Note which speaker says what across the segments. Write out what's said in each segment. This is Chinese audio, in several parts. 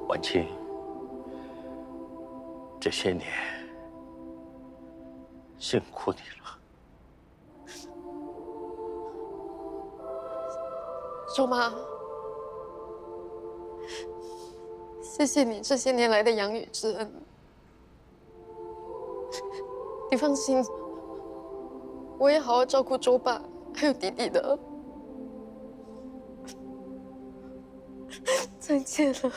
Speaker 1: 婉清，这些年辛苦你了。
Speaker 2: 周妈，谢谢你这些年来的养育之恩。你放心，我也好好照顾周爸还有弟弟的。再见了。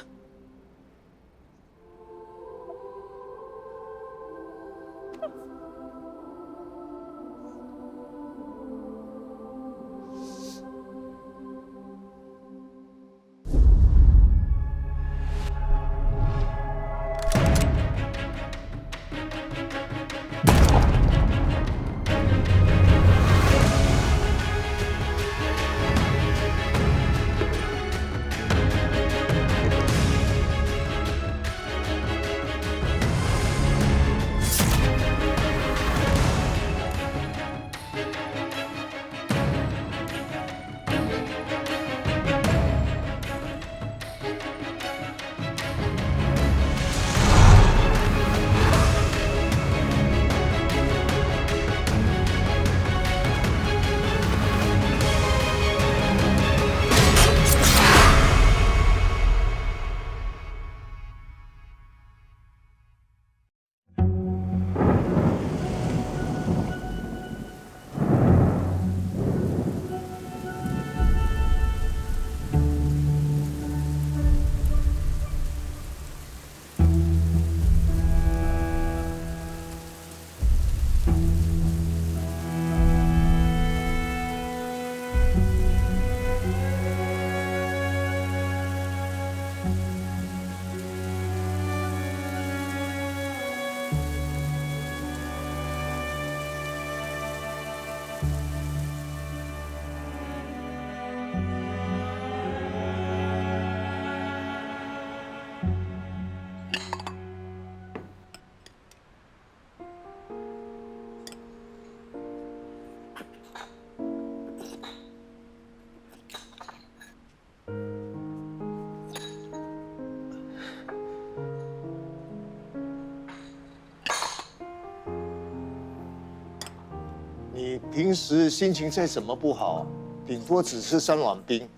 Speaker 3: 你平时心情再怎么不好，顶多只吃3碗冰。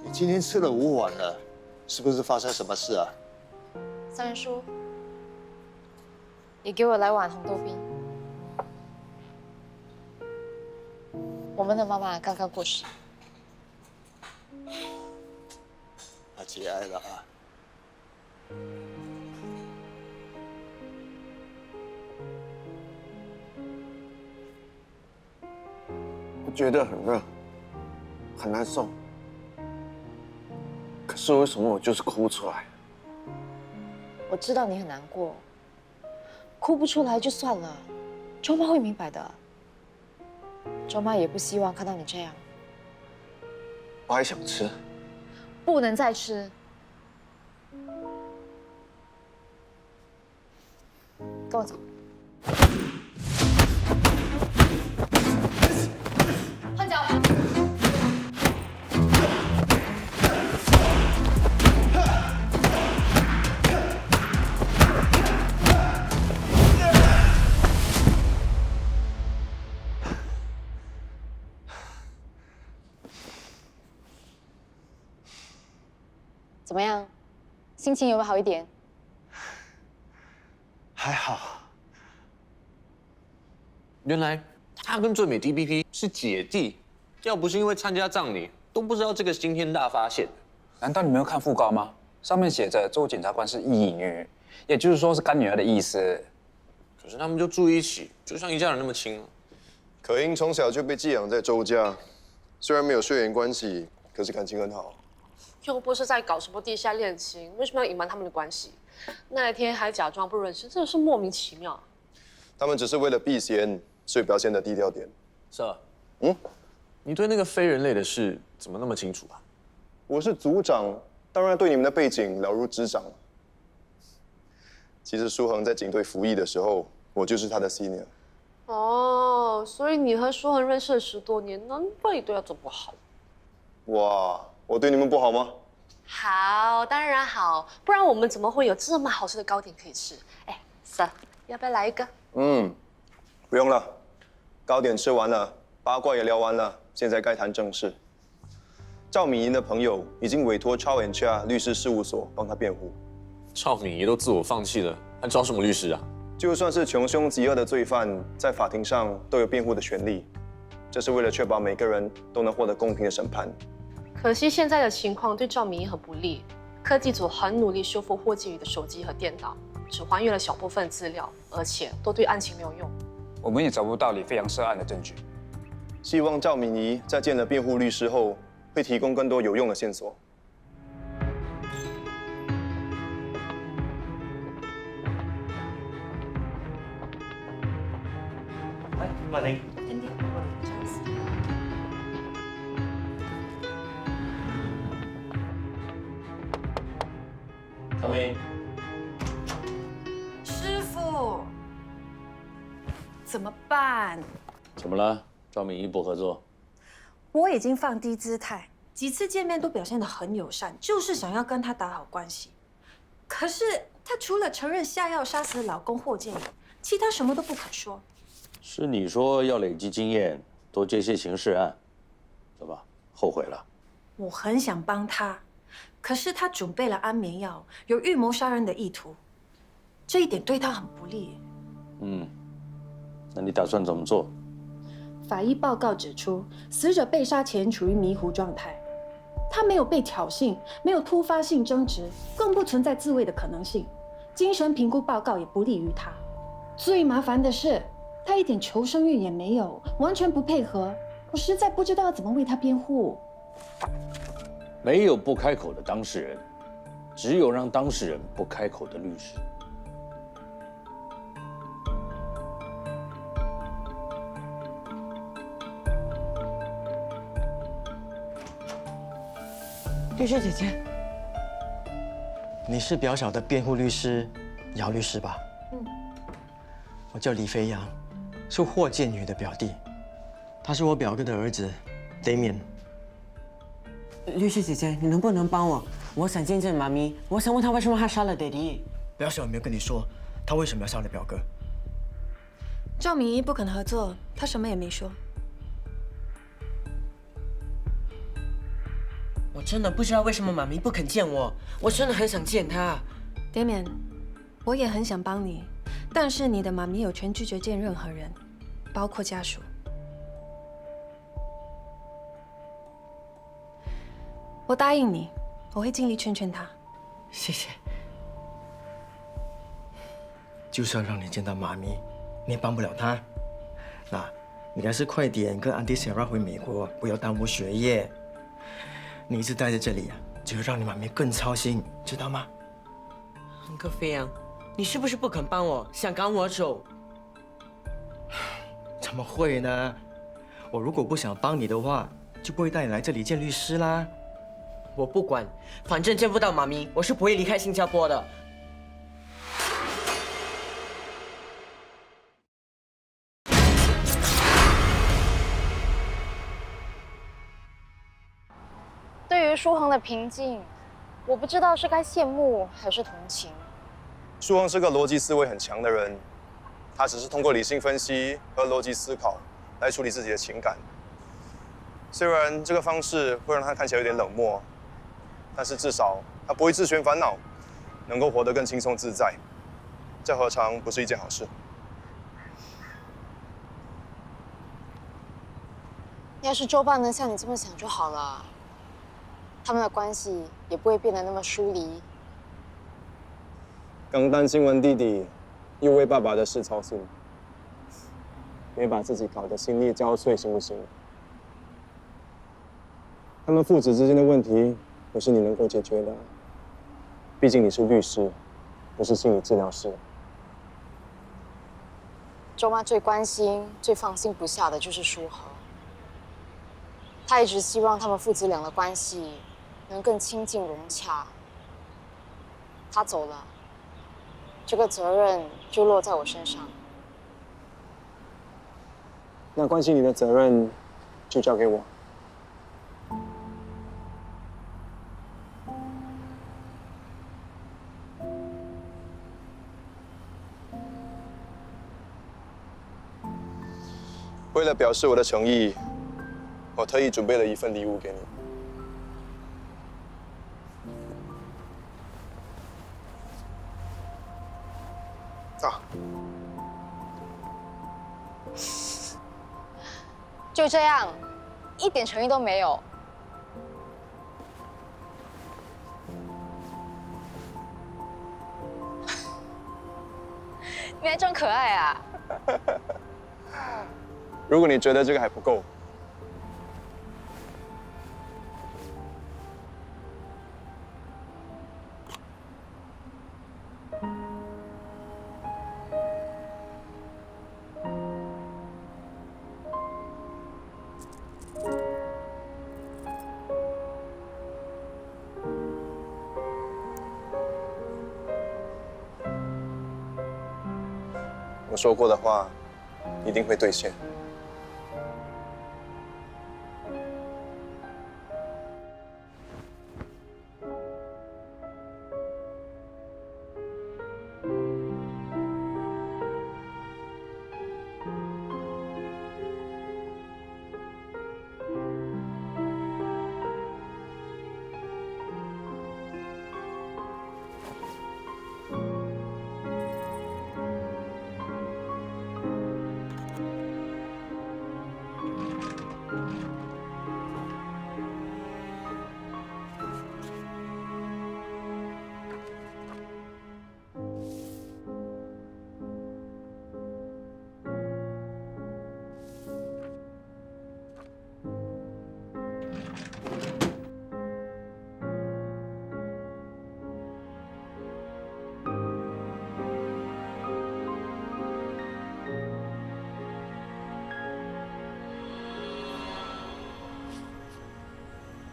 Speaker 3: 你今天吃了5碗了，是不是发生什么事啊？
Speaker 4: 三叔，你给我来碗红豆冰。我们的妈妈刚刚过世。
Speaker 3: 她节哀了啊。
Speaker 5: 我觉得很热，很难受。可是为什么我就是哭不出来？
Speaker 4: 我知道你很难过，哭不出来就算了，周妈会明白的。周妈也不希望看到你这样。
Speaker 5: 我还想吃。
Speaker 4: 不能再吃。跟我走。换脚。怎么样？心情有没有好一点？
Speaker 5: 还好。
Speaker 6: 原来他跟最美 DPP 是姐弟，要不是因为参加葬礼，都不知道这个惊天大发现。
Speaker 7: 难道你没有看讣告吗？上面写着周检察官是义女，也就是说是干女儿的意思。
Speaker 6: 可是他们就住一起，就像一家人那么亲了。
Speaker 8: 可英从小就被寄养在周家，虽然没有血缘关系，可是感情很好。
Speaker 2: 又不是在搞什么地下恋情，为什么要隐瞒他们的关系？那天还假装不认识，真的是莫名其妙。
Speaker 8: 他们只是为了避嫌，所以表现的低调点。
Speaker 6: Sir，你对那个非人类的事怎么那么清楚啊？
Speaker 8: 我是组长，当然对你们的背景了如指掌。其实舒恒在警队服役的时候，我就是他的 senior。
Speaker 2: 哦，所以你和舒恒认识了10多年，难怪你对他这么不好。
Speaker 8: 哇，我对你们不好吗？
Speaker 2: 好，当然好，不然我们怎么会有这么好吃的糕点可以吃？哎，Sir，要不要来一个？
Speaker 8: 不用了，糕点吃完了，八卦也聊完了，现在该谈正事。赵敏莹的朋友已经委托超 &CHA 律师事务所帮他辩护。
Speaker 6: 赵敏仪都自我放弃了，还找什么律师啊？
Speaker 8: 就算是穷凶极恶的罪犯，在法庭上都有辩护的权利，这是为了确保每个人都能获得公平的审判。
Speaker 2: 可惜现在的情况对赵明仪很不利，科技组很努力修复霍建宇的手机和电脑，只还原了小部分资料，而且都对案情没有用。
Speaker 7: 我们也找不到李飞扬涉案的证据。
Speaker 8: 希望赵敏仪在见了辩护律师后，会提供更多有用的线索。
Speaker 1: 曼玲，小明，
Speaker 9: 师傅，怎么办？
Speaker 1: 怎么了？赵敏仪不合作？
Speaker 9: 我已经放低姿态，几次见面都表现得很友善，就是想要跟他打好关系。可是他除了承认下药杀死了老公霍建宇，其他什么都不肯说。
Speaker 1: 是你说要累积经验，多接些刑事案，怎么后悔了？
Speaker 9: 我很想帮他，可是他准备了安眠药，有预谋杀人的意图，这一点对他很不利。
Speaker 1: 那你打算怎么做？
Speaker 9: 法医报告指出，死者被杀前处于迷糊状态，他没有被挑衅，没有突发性争执，更不存在自卫的可能性。精神评估报告也不利于他。最麻烦的是，他一点求生欲也没有，完全不配合。我实在不知道要怎么为他辩护。
Speaker 1: 没有不开口的当事人，只有让当事人不开口的律师。
Speaker 10: 律师姐姐，你是表小的辩护律师姚律师吧？我叫李飞扬，是霍建宇的表弟，他是我表哥的儿子 Damian。
Speaker 11: 律师姐姐，你能不能帮我？我想见见妈咪，我想问她为什么她杀了爹地。
Speaker 10: 表小有没有跟你说他为什么要杀了表哥？
Speaker 9: 赵敏仪不肯合作，他什么也没说。
Speaker 11: 我真的不知道为什么妈咪不肯见我，我真的很想见她。
Speaker 9: Damian，我也很想帮你，但是你的妈咪有权拒绝见任何人，包括家属。我答应你，我会尽力劝劝她。
Speaker 11: 谢谢。
Speaker 10: 就算让你见到妈咪，你也帮不了她。那，你还是快点跟安迪小拉回美国，不要耽误学业。你一直待在这里啊，只会让你妈咪更操心，知道吗？
Speaker 11: 哥飞扬，你是不是不肯帮我，想赶我走？
Speaker 10: 怎么会呢？我如果不想帮你的话，就不会带你来这里见律师啦。
Speaker 11: 我不管，反正见不到妈咪，我是不会离开新加坡的。
Speaker 4: 对于舒恒的平静，我不知道是该羡慕还是同情。
Speaker 8: 舒恒是个逻辑思维很强的人，他只是通过理性分析和逻辑思考来处理自己的情感。虽然这个方式会让他看起来有点冷漠，但是至少他不会自寻烦恼，能够活得更轻松自在，这何尝不是一件好事？
Speaker 4: 要是周爸能像你这么想就好了，他们的关系也不会变得那么疏离。
Speaker 8: 刚担心完弟弟，又为爸爸的事操心，别把自己搞得心力交瘁，行不行？他们父子之间的问题，不是你能够解决的。毕竟你是律师，不是心理治疗师。
Speaker 4: 周妈最关心、最放心不下的就是舒恒。她一直希望他们父子俩的关系能更亲近融洽。他走了，这个责任就落在我身上。
Speaker 8: 那关心你的责任，就交给我。为了表示我的诚意，我特意准备了一份礼物给你。啊，
Speaker 4: 就这样，一点诚意都没有。你还真可爱啊！
Speaker 8: 如果你觉得这个还不够，我说过的话一定会兑现。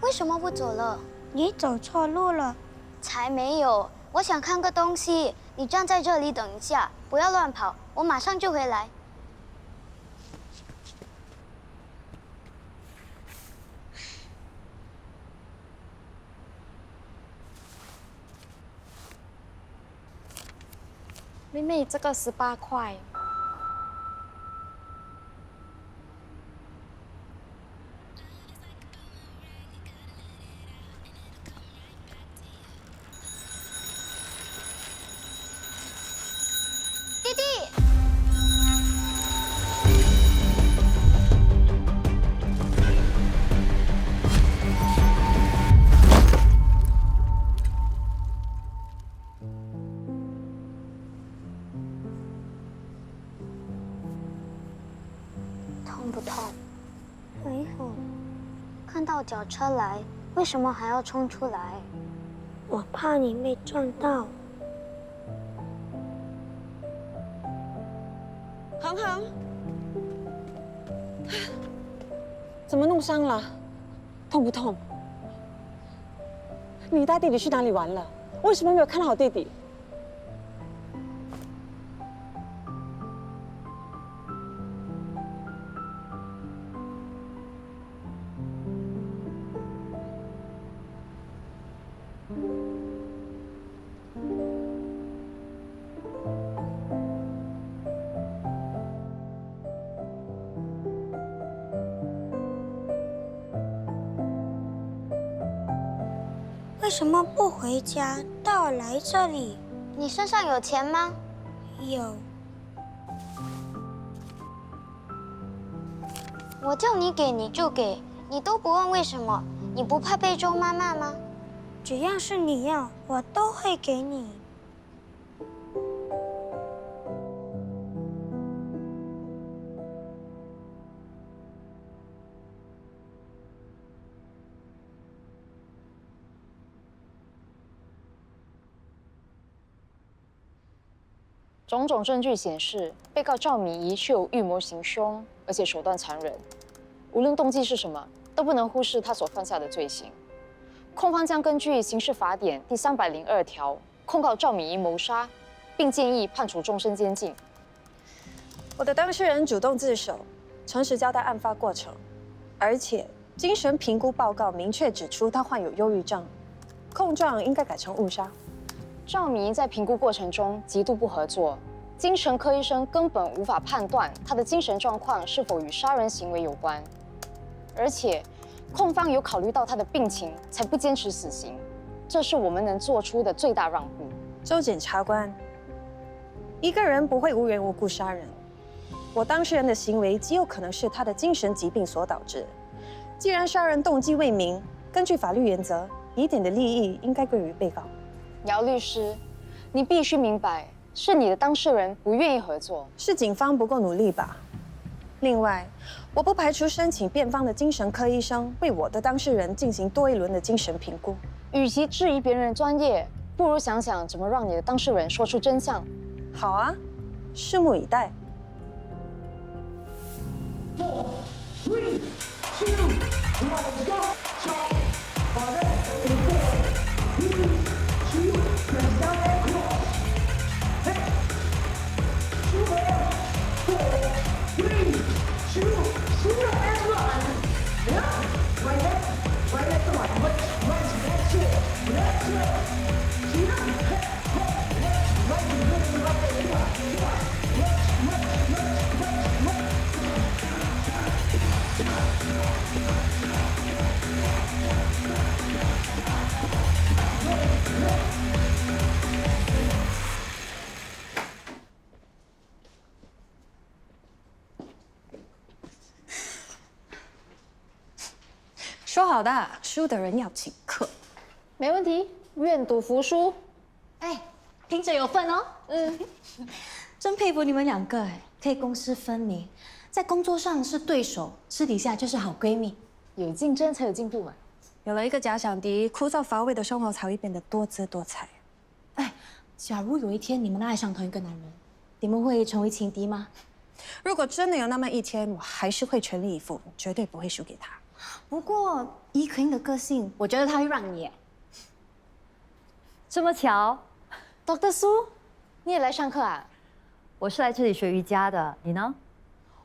Speaker 12: 为什么不走了？你走错路了。才没有，我想看个东西。你站在这里等一下，不要乱跑，我马上就回来。
Speaker 4: 妹妹，这个18块。
Speaker 12: 弟弟，痛不痛？还好。看到脚车来，为什么还要冲出来？我怕你被撞到。
Speaker 11: 恒恒，怎么弄伤了？痛不痛？你带弟弟去哪里玩了？为什么没有看好弟弟？
Speaker 12: 为什么不回家，带我来这里？你身上有钱吗？有。我叫你给你就给，你都不问为什么？你不怕被周妈骂吗？只要是你要，我都会给你。
Speaker 4: 种种证据显示，被告赵敏仪确有预谋行凶，而且手段残忍。无论动机是什么，都不能忽视他所犯下的罪行。控方将根据《刑事法典》第302条控告赵敏仪谋杀，并建议判处终身监禁。
Speaker 9: 我的当事人主动自首，诚实交代案发过程，而且精神评估报告明确指出他患有忧郁症，控状应该改成误杀。
Speaker 4: 赵敏仪在评估过程中极度不合作，精神科医生根本无法判断他的精神状况是否与杀人行为有关，而且控方有考虑到他的病情，才不坚持死刑，这是我们能做出的最大让步。
Speaker 9: 周检察官，一个人不会无缘无故杀人，我当事人的行为极有可能是他的精神疾病所导致。既然杀人动机未明，根据法律原则，疑点的利益应该归于被告。
Speaker 4: 姚律师，你必须明白，是你的当事人不愿意合作，
Speaker 9: 是警方不够努力吧？另外，我不排除申请辩方的精神科医生为我的当事人进行多一轮的精神评估。
Speaker 4: 与其质疑别人的专业，不如想想怎么让你的当事人说出真相。
Speaker 9: 好啊，拭目以待。说好的，输的人要请客。
Speaker 4: 没问题，愿赌服输。
Speaker 13: 哎，听者有份哦。真佩服你们两个哎，可以公私分明，在工作上是对手，私底下就是好闺蜜。
Speaker 4: 有竞争才有进步嘛。
Speaker 9: 有了一个假想敌，枯燥乏味的生活才会变得多姿多彩。
Speaker 13: 哎，假如有一天你们爱上同一个男人，你们会成为情敌吗？
Speaker 9: 如果真的有那么一天，我还是会全力以赴，绝对不会输给他。
Speaker 13: 不过以可英的个性，我觉得他会让你耶。
Speaker 14: 这么巧
Speaker 4: ，Dr. 苏，你也来上课啊？
Speaker 14: 我是来这里学瑜伽的，你呢？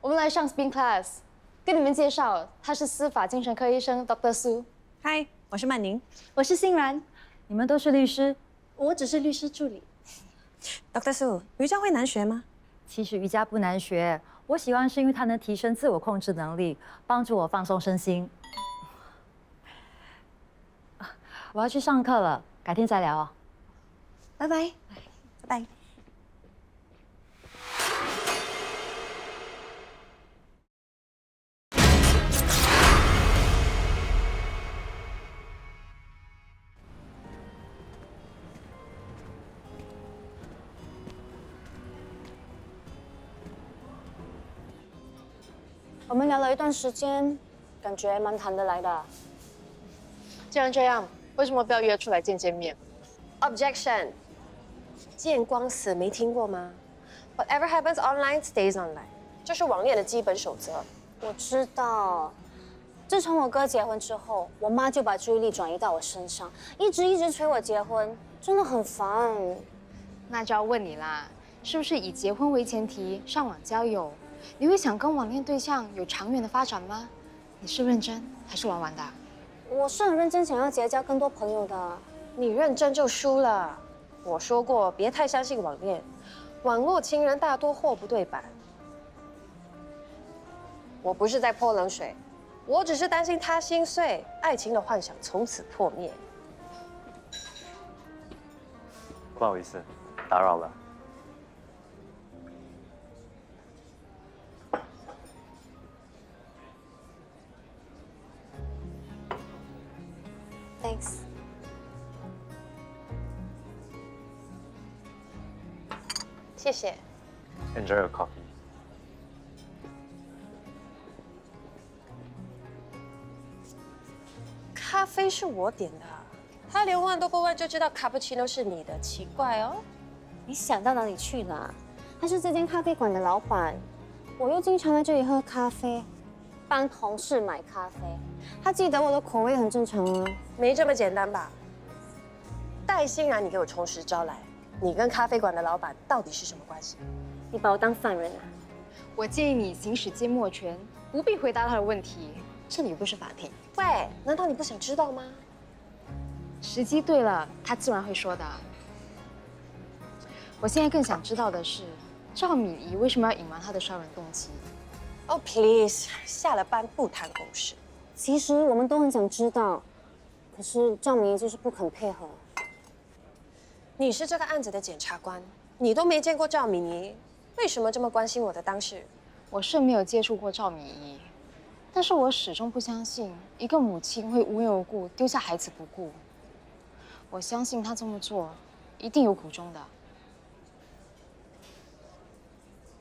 Speaker 4: 我们来上 Spin Class， 跟你们介绍，他是司法精神科医生 Dr. 苏。
Speaker 9: 嗨，我是曼宁，
Speaker 13: 我是欣然，
Speaker 14: 你们都是律师，
Speaker 13: 我只是律师助理。
Speaker 9: Dr. 苏，瑜伽会难学吗？
Speaker 14: 其实瑜伽不难学，我喜欢是因为它能提升自我控制能力，帮助我放松身心。我要去上课了，改天再聊哦。
Speaker 13: 拜拜，
Speaker 9: 拜拜。
Speaker 4: 我们聊了一段时间，感觉蛮谈得来的。
Speaker 2: 既然这样，为什么不要约出来见见面
Speaker 15: ？Objection！ 见光死没听过吗 ？Whatever happens online stays online， 这是网恋的基本守则。
Speaker 4: 我知道，自从我哥结婚之后，我妈就把注意力转移到我身上，一直催我结婚，真的很烦。那就要问你啦，是不是以结婚为前提上网交友？你会想跟网恋对象有长远的发展吗？你是认真还是玩玩的？我是很认真，想要结交更多朋友的。
Speaker 15: 你认真就输了。我说过，别太相信网恋，网络情人大多货不对版。我不是在泼冷水，我只是担心他心碎，爱情的幻想从此破灭。
Speaker 16: 不好意思，打扰了。
Speaker 4: Thanks。
Speaker 15: 谢谢。
Speaker 16: Enjoy your coffee。
Speaker 15: 咖啡是我点的，他连问都不问就知道卡布奇诺是你的，奇怪哦。
Speaker 4: 你想到哪里去了？他是这间咖啡馆的老板，我又经常来这里喝咖啡，帮同事买咖啡。他记得我的口味很正常啊。
Speaker 15: 没这么简单吧？戴欣然，你给我从实招来，你跟咖啡馆的老板到底是什么关系？
Speaker 4: 你把我当犯人啊？我建议你行使缄默权，不必回答他的问题。这里又不是法庭。
Speaker 15: 喂，难道你不想知道吗？
Speaker 4: 时机对了，他自然会说的。我现在更想知道的是，赵敏仪为什么要隐瞒她的杀人动机？
Speaker 15: Oh please， 下了班不谈公事。
Speaker 17: 其实我们都很想知道，可是赵明仪就是不肯配合。
Speaker 15: 你是这个案子的检察官，你都没见过赵敏仪，为什么这么关心我的当事人？
Speaker 4: 我是没有接触过赵敏仪，但是我始终不相信一个母亲会无缘无故丢下孩子不顾。我相信她这么做一定有苦衷的。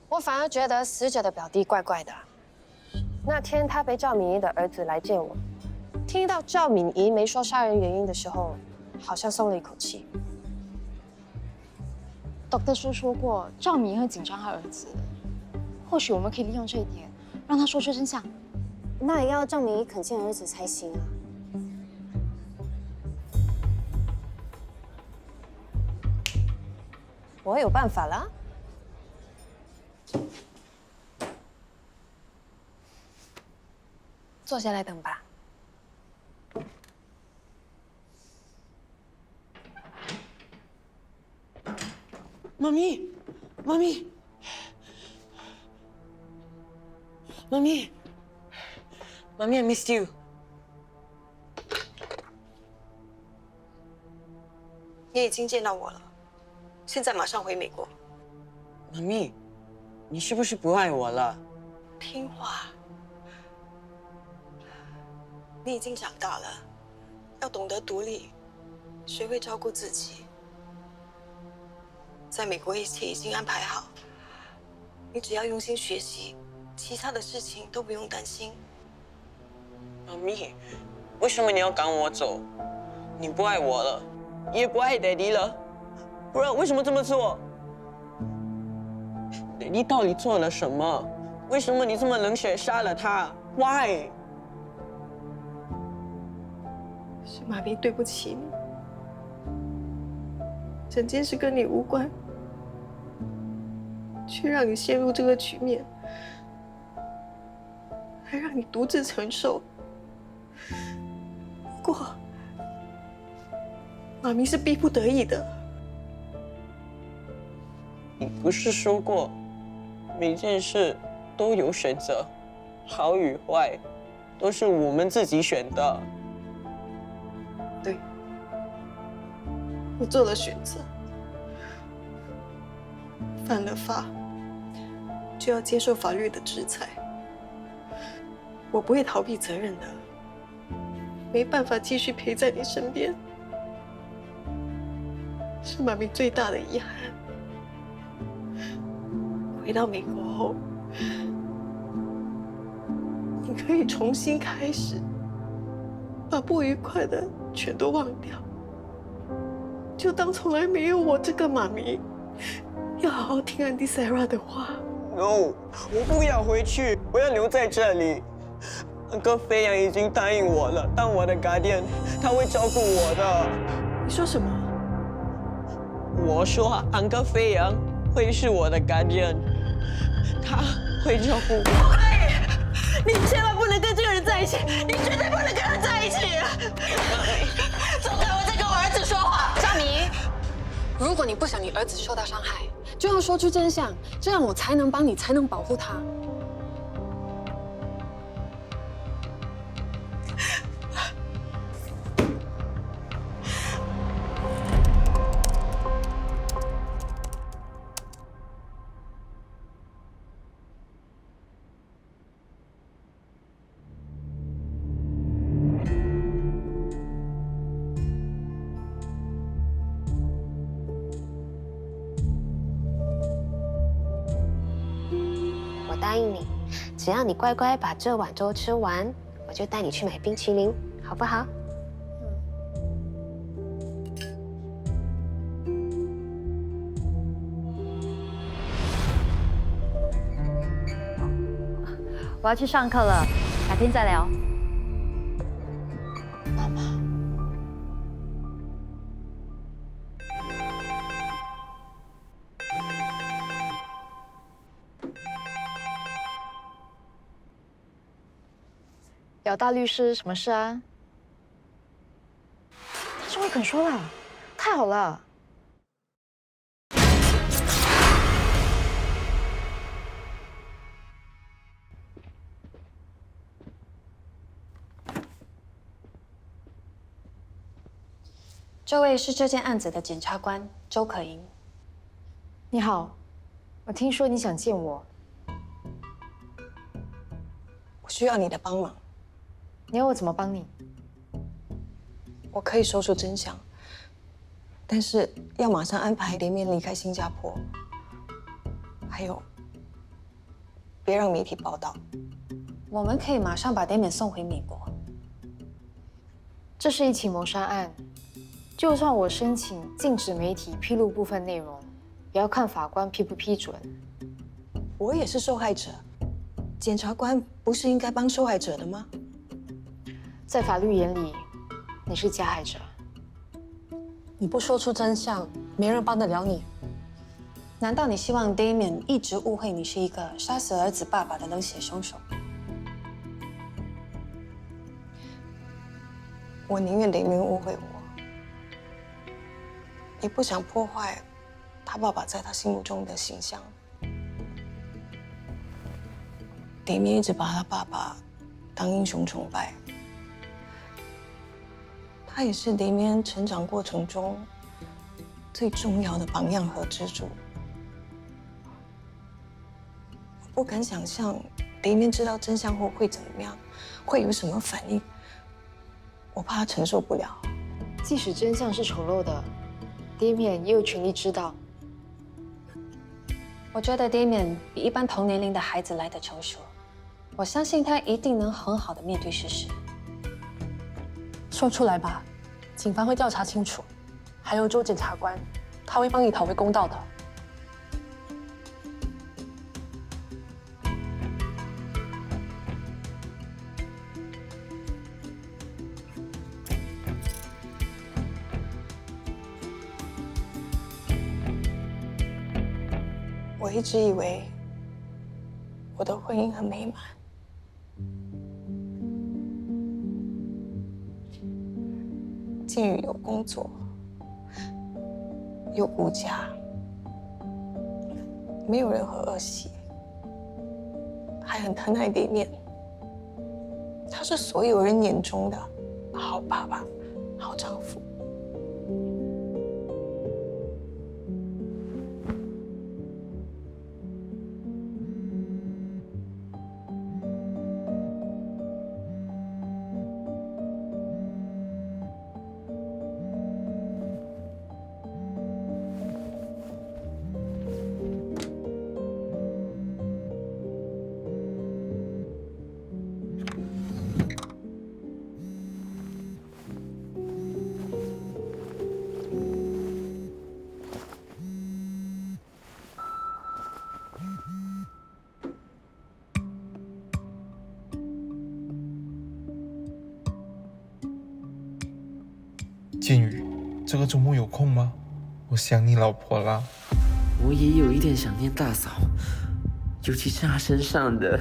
Speaker 15: 我反而觉得死者的表弟怪怪的。那天他陪赵敏仪的儿子来见我，听到赵敏仪没说杀人原因的时候，好像松了一口气。
Speaker 4: Dr. 叔说过，赵敏仪很紧张她儿子，或许我们可以利用这一点，让他说出真相。
Speaker 17: 那也要赵明仪肯见儿子才行啊。
Speaker 15: 我有办法了。坐下来等吧。
Speaker 11: 妈咪，妈咪，妈咪，妈咪 ，I missed you。
Speaker 18: 你已经见到我了，现在马上回美国。
Speaker 11: 妈咪，你是不是不爱我了？
Speaker 18: 听话。你已经长大了，要懂得独立，学会照顾自己。在美国一切已经安排好，你只要用心学习，其他的事情都不用担心。
Speaker 11: 妈咪，为什么你要赶我走？你不爱我了，也不爱Daddy了，不然为什么这么做？Daddy到底做了什么？为什么你这么冷血杀了他 ？Why？
Speaker 18: 是妈咪对不起你，整件事跟你无关，却让你陷入这个局面，还让你独自承受。不过，妈咪是逼不得已的。
Speaker 11: 你不是说过，每件事都有选择，好与坏，都是我们自己选的。
Speaker 18: 对，我做了选择，犯了法就要接受法律的制裁。我不会逃避责任的，没办法继续陪在你身边，是妈咪最大的遗憾。回到美国后，你可以重新开始，把不愉快的全都忘掉，就当从来没有我这个妈咪。要好好听Auntie Sarah的话。
Speaker 11: No， 我不要回去，我要留在这里。哥飞扬已经答应我了，当我的 guardian， 他会照顾我的。
Speaker 18: 你说什么？
Speaker 11: 我说安哥飞扬会是我的 guardian， 他会照顾我。
Speaker 18: 不可以！你千万不能跟这个人在一起，你绝对不能跟他在一起！走开！我在跟我儿子说话。
Speaker 2: 赵明，如果你不想你儿子受到伤害，就要说出真相，这样我才能帮你，才能保护他。
Speaker 15: 我答应你，只要你乖乖把这碗粥吃完，我就带你去买冰淇淋，好不好？
Speaker 14: 我要去上课了，改天再聊。
Speaker 4: 妈妈，姚大律师，什么事啊？他终于肯说了，太好了。
Speaker 13: 这位是这件案子的检察官周可盈。
Speaker 4: 你好，我听说你想见我，
Speaker 11: 我需要你的帮忙。
Speaker 4: 你要我怎么帮你？
Speaker 11: 我可以说出真相，但是要马上安排连面离开新加坡，还有别让媒体报道。
Speaker 13: 我们可以马上把 Damian 送回美国。
Speaker 4: 这是一起谋杀案，就算我申请禁止媒体披露部分内容，也要看法官批不批准。
Speaker 11: 我也是受害者，检察官不是应该帮受害者的吗？
Speaker 4: 在法律眼里，你是加害者。
Speaker 13: 你不说出真相，没人帮得了你。难道你希望 Damian 一直误会你是一个杀死儿子爸爸的冷血凶手？
Speaker 11: 我宁愿Damian误会我，也不想破坏他爸爸在他心目中的形象。Damian一直把他爸爸当英雄崇拜，他也是Damian成长过程中最重要的榜样和支柱。我不敢想象Damian知道真相后会怎么样，会有什么反应。我怕他承受不了。
Speaker 4: 即使真相是丑陋的，Damian也有权利知道。
Speaker 13: 我觉得 Damian 比一般同年龄的孩子来得成熟，我相信他一定能很好的面对事实。
Speaker 2: 说出来吧，警方会调查清楚。还有周检察官，他会帮你讨回公道的。
Speaker 11: 我一直以为我的婚姻很美满，靖宇有工作，有顾家，没有任何恶习，还很疼爱Damian。他是所有人眼中的好爸爸、好丈夫。
Speaker 19: 靖宇，这个周末有空吗？我想你老婆啦。
Speaker 20: 我也有一点想念大嫂，尤其是她身上的。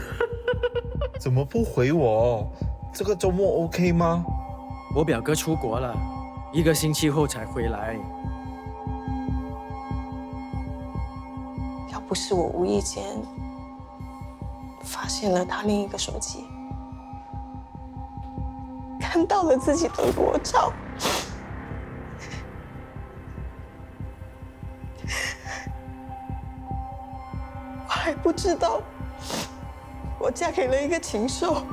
Speaker 19: 怎么不回我？这个周末 OK 吗？
Speaker 21: 我表哥出国了，1个星期后才回来。
Speaker 11: 要不是我无意间发现了他另一个手机，看到了自己的裸照，我还不知道我嫁给了一个禽兽。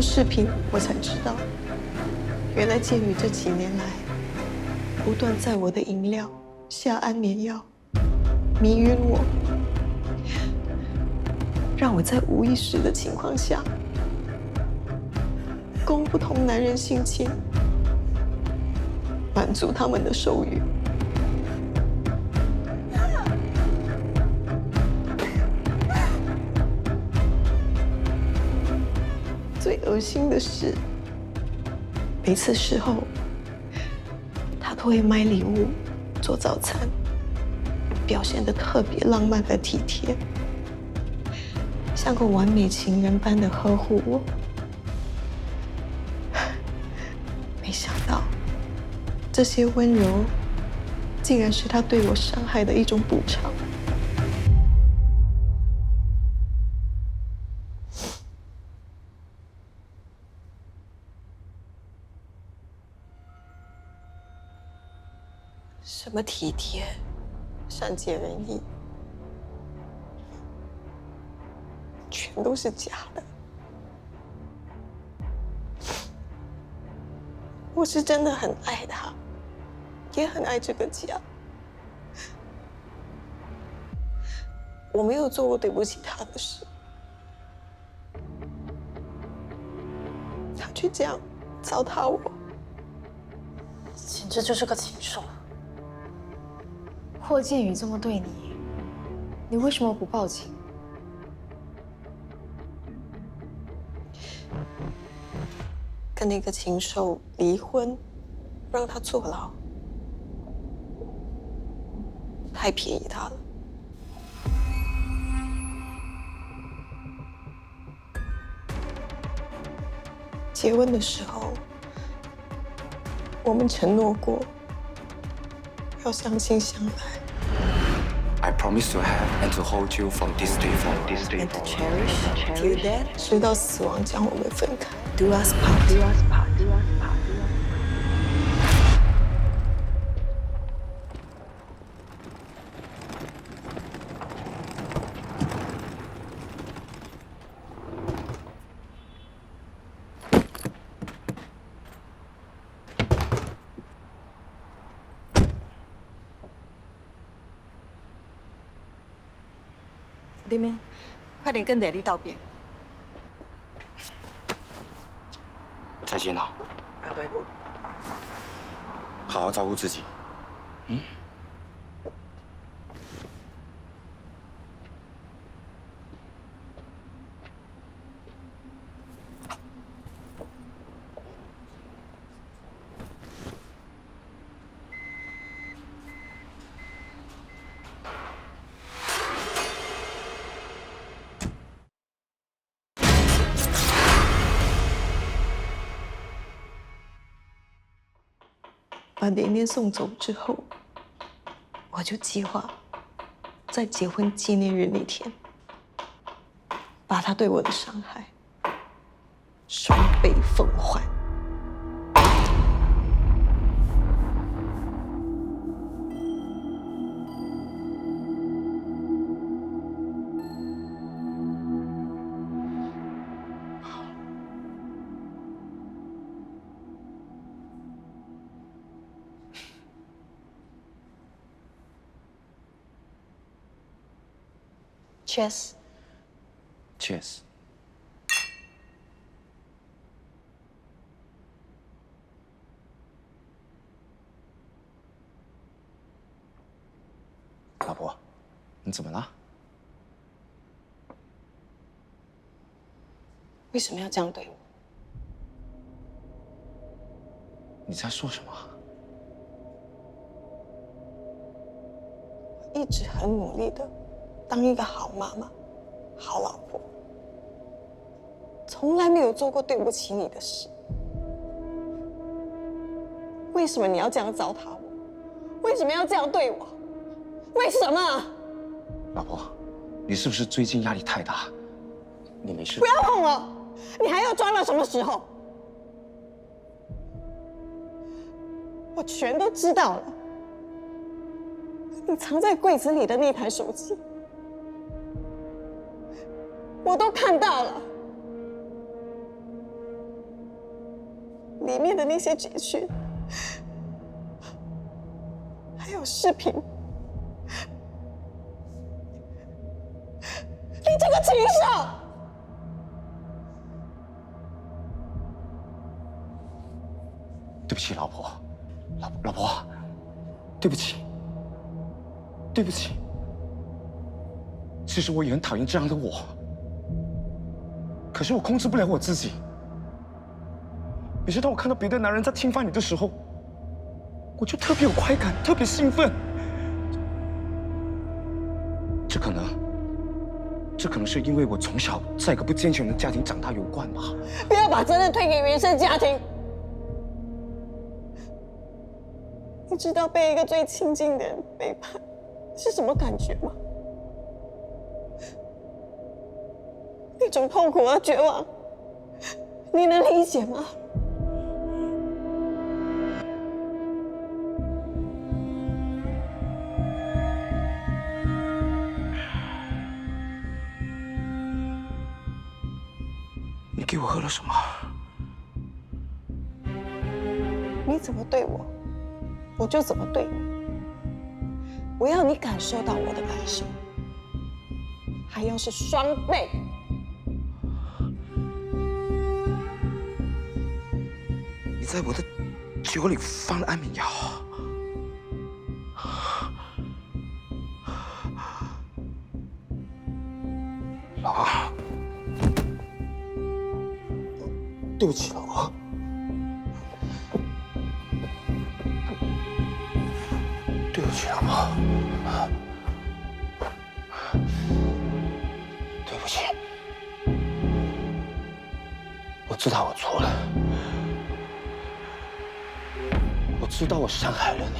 Speaker 18: 视频，我才知道，原来建宇这几年来，不断在我的饮料下安眠药，迷晕我，让我在无意识的情况下，供不同男人性侵，满足他们的兽欲。最恶心的是，每次事后，他都会买礼物做早餐，表现得特别浪漫和体贴，像个完美情人般的呵护我。没想到，这些温柔，竟然是他对我伤害的一种补偿。什么体贴、善解人意，全都是假的。我是真的很爱他，也很爱这个家。我没有做过对不起他的事，他却这样糟蹋我，
Speaker 2: 简直就是个禽兽。
Speaker 4: 霍建宇这么对你，你为什么不报警？
Speaker 18: 跟那个禽兽离婚，让他坐牢，太便宜他了。结婚的时候，我们承诺过要相亲相爱。
Speaker 3: I promise to have and to hold you from this day forward.
Speaker 18: And to cherish till death， 直到死亡将我们分开。Do us part. Do us part. Do us part.
Speaker 11: 对面，快点跟Daddy道别。
Speaker 3: 再见啊！
Speaker 11: 对。
Speaker 3: 好好照顾自己。嗯。
Speaker 18: 把连连送走之后，我就计划在结婚纪念日那天，把他对我的伤害双倍奉还。Cheers.
Speaker 3: Cheers. 老婆，你怎么了？
Speaker 18: 为什么要这样对我？
Speaker 3: 你在说什么？
Speaker 18: 我一直很努力的当一个好妈妈、好老婆，从来没有做过对不起你的事。为什么你要这样糟蹋我？为什么要这样对我？为什么？
Speaker 3: 老婆，你是不是最近压力太大？你没事？
Speaker 18: 不要碰我！你还要装到什么时候？我全都知道了。你藏在柜子里的那台手机，我都看到了。里面的那些简讯，还有视频，你这个禽兽！
Speaker 3: 对不起，老婆，老婆，对不起，对不起。其实我也很讨厌这样的我，可是我控制不了我自己。每次当我看到别的男人在侵犯你的时候，我就特别有快感，特别兴奋。这可能是因为我从小在一个不健全的家庭长大有关吧。
Speaker 18: 不要把责任推给原生家庭。你知道被一个最亲近的人背叛是什么感觉吗？那种痛苦和绝望，你能理解吗？
Speaker 3: 你给我喝了什么？
Speaker 18: 你怎么对我，我就怎么对你。我要你感受到我的感受，还要是双倍。
Speaker 3: 你在我的酒里放了安眠药。老婆，对不起，老婆。对不起，老婆。对不起，我知道我错了。我知道我伤害了你，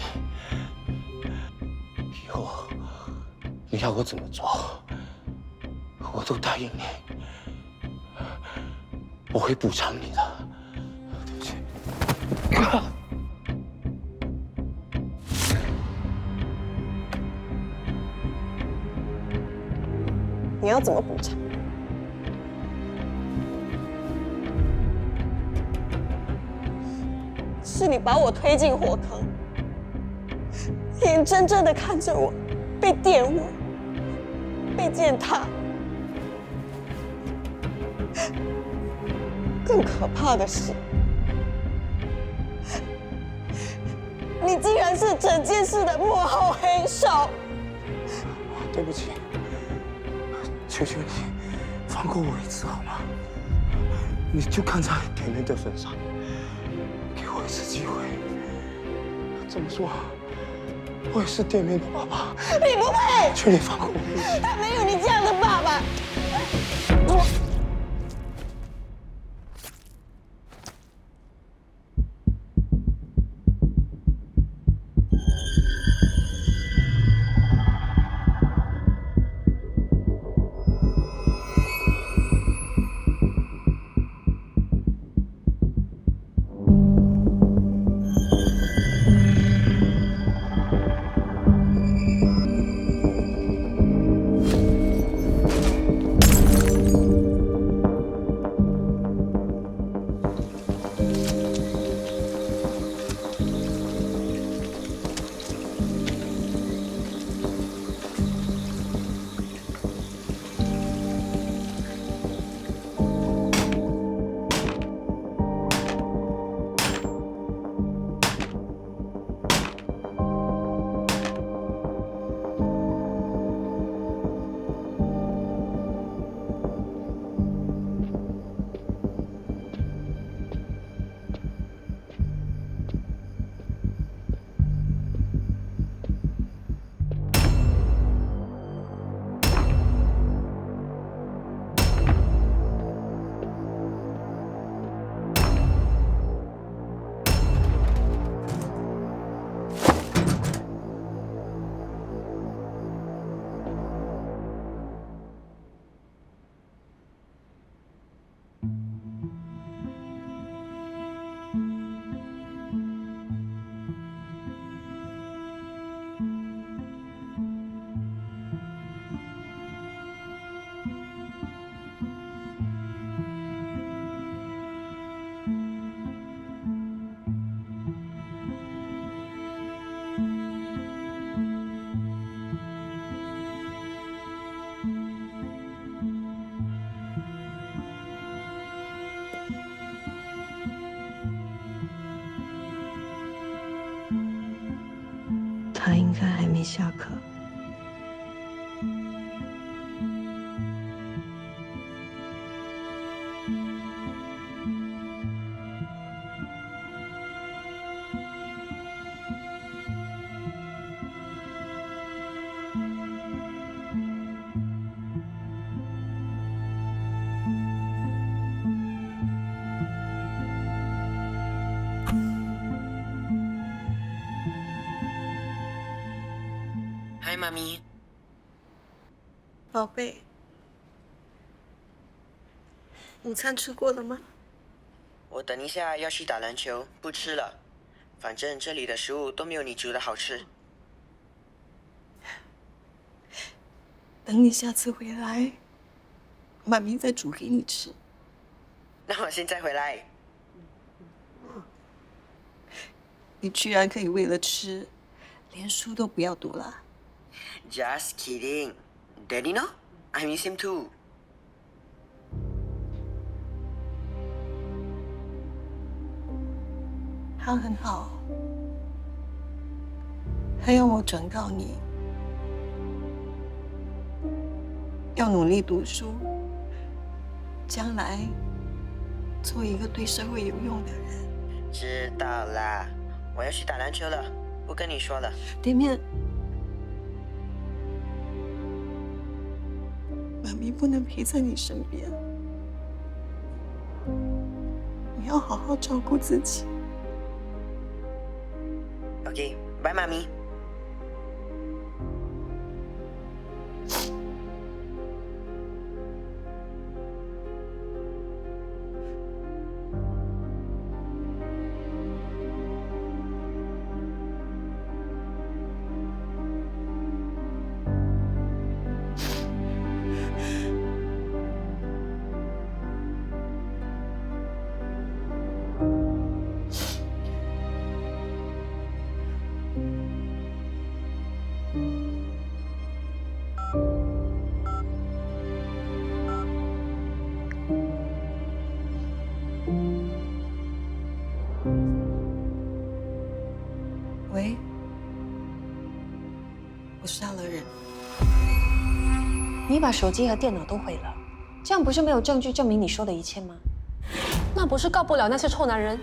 Speaker 3: 以后你要我怎么做，我都答应你，我会补偿你的。对不起。
Speaker 18: 你要怎么补偿？是你把我推进火坑，眼睁睁的看着我被玷污、被践踏。更可怕的是，你竟然是整件事的幕后黑手。
Speaker 3: 对不起，求求你放过我一次好吗？你就看在店面的份上。给我一次机会，这么说，我也是店面的爸爸。
Speaker 18: 你不配！
Speaker 3: 求你放过我一次。
Speaker 18: 他没有你这样的爸爸。
Speaker 11: 他应该还没下课。
Speaker 20: 嗨，妈咪。
Speaker 18: 宝贝，午餐吃过了吗？
Speaker 20: 我等一下要去打篮球，不吃了。反正这里的食物都没有你煮的好吃。
Speaker 18: 等你下次回来，妈咪再煮给你吃。
Speaker 20: 那我现在回来。
Speaker 18: 你居然可以为了吃，连书都不要读了。
Speaker 20: Just kidding. Daddy know? I miss him too.
Speaker 18: 他很好，还要我转告你，要努力读书，将来做一个对社会有用的人。
Speaker 20: 知道啦，我要去打篮球了，不跟你说了。
Speaker 18: 店面，妈咪不能陪在你身边，你要好好照顾自己。
Speaker 20: OK， 拜，妈咪。
Speaker 18: 喂，我杀了人。
Speaker 11: 你把手机和电脑都毁了，这样不是没有证据证明你说的一切吗？
Speaker 2: 那不是告不了那些臭男人？